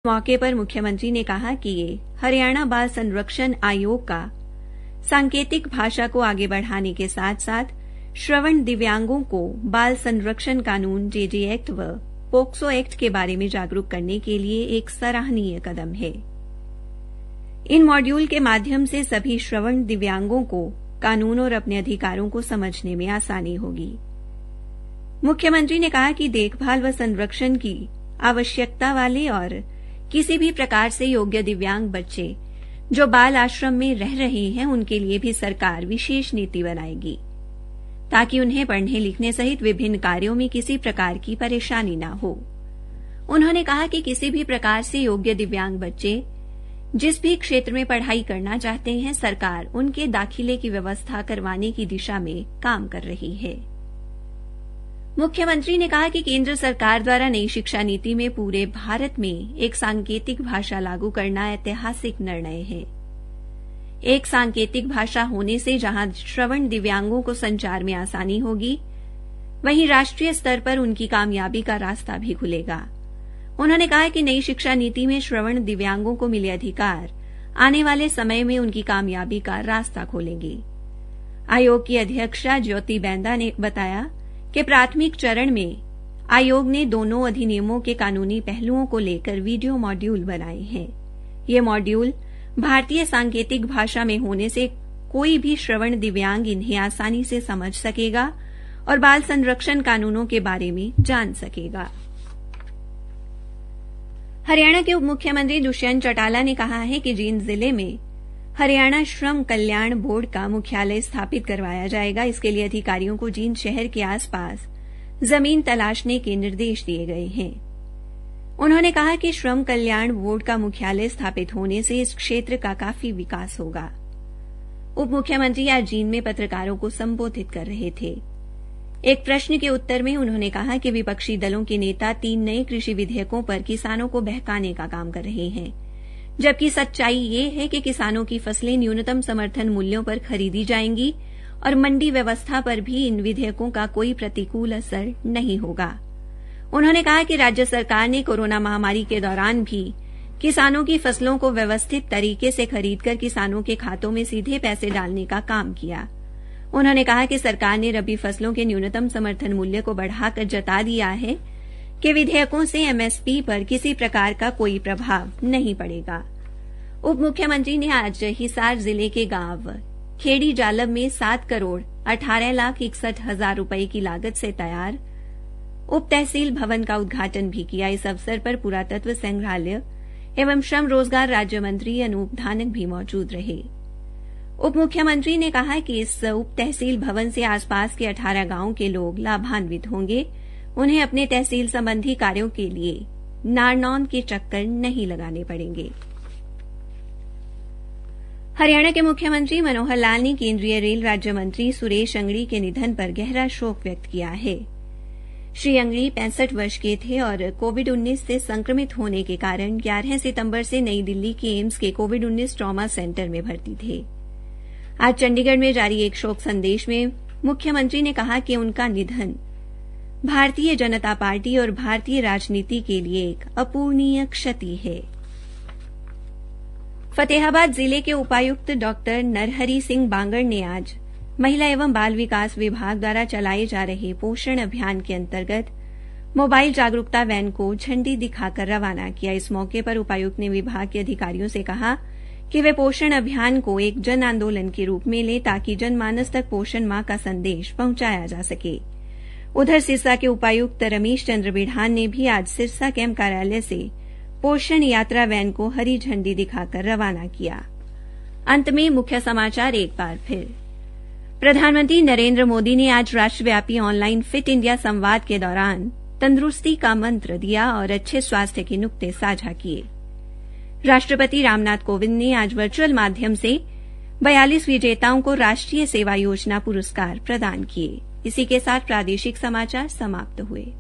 मौके पर मुख्यमंत्री ने कहा कि ये हरियाणा बाल संरक्षण आयोग का सांकेतिक भाषा को आगे बढ़ाने के साथ साथ श्रवण दिव्यांगों को बाल संरक्षण कानून जेजे एक्ट व पोक्सो एक्ट के बारे में जागरूक करने के लिए एक सराहनीय कदम है। इन मॉड्यूल के माध्यम से सभी श्रवण दिव्यांगों को कानून और अपने अधिकारों को समझने में आसानी होगी। मुख्यमंत्री ने कहा कि देखभाल व संरक्षण की आवश्यकता वाले और किसी भी प्रकार से योग्य दिव्यांग बच्चे जो बाल आश्रम में रह रहे हैं उनके लिए भी सरकार विशेष नीति बनाएगी ताकि उन्हें पढ़ने लिखने सहित विभिन्न कार्यों में किसी प्रकार की परेशानी न हो। उन्होंने कहा कि किसी भी प्रकार से योग्य दिव्यांग बच्चे जिस भी क्षेत्र में पढ़ाई करना चाहते हैं सरकार उनके दाखिले की व्यवस्था करवाने की दिशा में काम कर रही है। मुख्यमंत्री ने कहा कि केंद्र सरकार द्वारा नई शिक्षा नीति में पूरे भारत में एक सांकेतिक भाषा लागू करना ऐतिहासिक निर्णय है। एक सांकेतिक भाषा होने से जहां श्रवण दिव्यांगों को संचार में आसानी होगी वहीं राष्ट्रीय स्तर पर उनकी कामयाबी का रास्ता भी खुलेगा। उन्होंने कहा कि नई शिक्षा नीति में श्रवण दिव्यांगों को मिले अधिकार आने वाले समय में उनकी कामयाबी का रास्ता खोलेंगे। आयोग की अध्यक्षा ज्योति बैंदा ने बताया कि प्राथमिक चरण में आयोग ने दोनों अधिनियमों के कानूनी पहलुओं को लेकर वीडियो मॉड्यूल बनाए हैं। ये मॉड्यूल भारतीय सांकेतिक भाषा में होने से कोई भी श्रवण दिव्यांग इन्हें आसानी से समझ सकेगा और बाल संरक्षण कानूनों के बारे में जान सकेगा। हरियाणा के उप मुख्यमंत्री दुष्यंत चौटाला ने कहा है कि जींद जिले में हरियाणा श्रम कल्याण बोर्ड का मुख्यालय स्थापित करवाया जाएगा। इसके लिए अधिकारियों को जींद शहर के आसपास जमीन तलाशने के निर्देश दिए गए हैं। उन्होंने कहा कि श्रम कल्याण बोर्ड का मुख्यालय स्थापित होने से इस क्षेत्र का काफी विकास होगा। उप मुख्यमंत्री आज जींद में पत्रकारों को संबोधित कर रहे थे। एक प्रश्न के उत्तर में उन्होंने कहा कि विपक्षी दलों के नेता 3 नए कृषि विधेयकों पर किसानों को बहकाने का काम कर रहे हैं, जबकि सच्चाई ये है कि किसानों की फसलें न्यूनतम समर्थन मूल्यों पर खरीदी जाएंगी और मंडी व्यवस्था पर भी इन विधेयकों का कोई प्रतिकूल असर नहीं होगा। उन्होंने कहा कि राज्य सरकार ने कोरोना महामारी के दौरान भी किसानों की फसलों को व्यवस्थित तरीके से खरीदकर किसानों के खातों में सीधे पैसे डालने का काम किया। उन्होंने कहा कि सरकार ने रबी फसलों के न्यूनतम समर्थन मूल्य को बढ़ाकर जता दिया है कि विधेयकों से एमएसपी पर किसी प्रकार का कोई प्रभाव नहीं पड़ेगा। उप मुख्यमंत्री ने आज हिसार जिले के गांव खेड़ी जालब में 7,18,61,000 रुपए की लागत से तैयार उप तहसील भवन का उद्घाटन भी किया। इस अवसर पर पुरातत्व संग्रहालय एवं श्रम रोजगार राज्य मंत्री अनूप धानक भी मौजूद रहे। उप मुख्यमंत्री ने कहा कि इस उप तहसील भवन से आसपास के 18 गांवों के लोग लाभान्वित होंगे। उन्हें अपने तहसील संबंधी कार्यों के लिए नारनौंद के चक्कर नहीं लगाने पड़ेंगे। हरियाणा के मुख्यमंत्री मनोहर लाल ने केंद्रीय रेल राज्य मंत्री सुरेश अंगड़ी के निधन पर गहरा शोक व्यक्त किया है। श्री अंगड़ी 65 वर्ष के थे और कोविड-19 से संक्रमित होने के कारण 11 सितंबर से नई दिल्ली के एम्स के कोविड-19 ट्रॉमा सेंटर में भर्ती थे। आज चंडीगढ़ में जारी एक शोक संदेश में मुख्यमंत्री ने कहा कि उनका निधन भारतीय जनता पार्टी और भारतीय राजनीति के लिए एक अपूरणीय क्षति है। फतेहाबाद जिले के उपायुक्त डॉक्टर नरहरि सिंह बांगड़ ने आज महिला एवं बाल विकास विभाग द्वारा चलाए जा रहे पोषण अभियान के अंतर्गत मोबाइल जागरूकता वैन को झंडी दिखाकर रवाना किया। इस मौके पर उपायुक्त ने विभाग के अधिकारियों से कहा कि वे पोषण अभियान को एक जन आंदोलन के रूप में लें ताकि जनमानस तक पोषण माह का संदेश पहुंचाया जा सके। उधर सिरसा के उपायुक्त रमेश चंद्र बिढ़ान ने भी आज सिरसा कैंप कार्यालय से पोषण यात्रा वैन को हरी झंडी दिखाकर रवाना किया। अंत में मुख्य समाचार एक बार फिर। प्रधानमंत्री नरेंद्र मोदी ने आज राष्ट्रव्यापी ऑनलाइन फिट इंडिया संवाद के दौरान तंदुरुस्ती का मंत्र दिया और अच्छे स्वास्थ्य के नुक्ते साझा किए। राष्ट्रपति रामनाथ कोविंद ने आज वर्चुअल माध्यम से 42 विजेताओं को राष्ट्रीय सेवा योजना पुरस्कार प्रदान किए। इसी के साथ प्रादेशिक समाचार समाप्त हुए।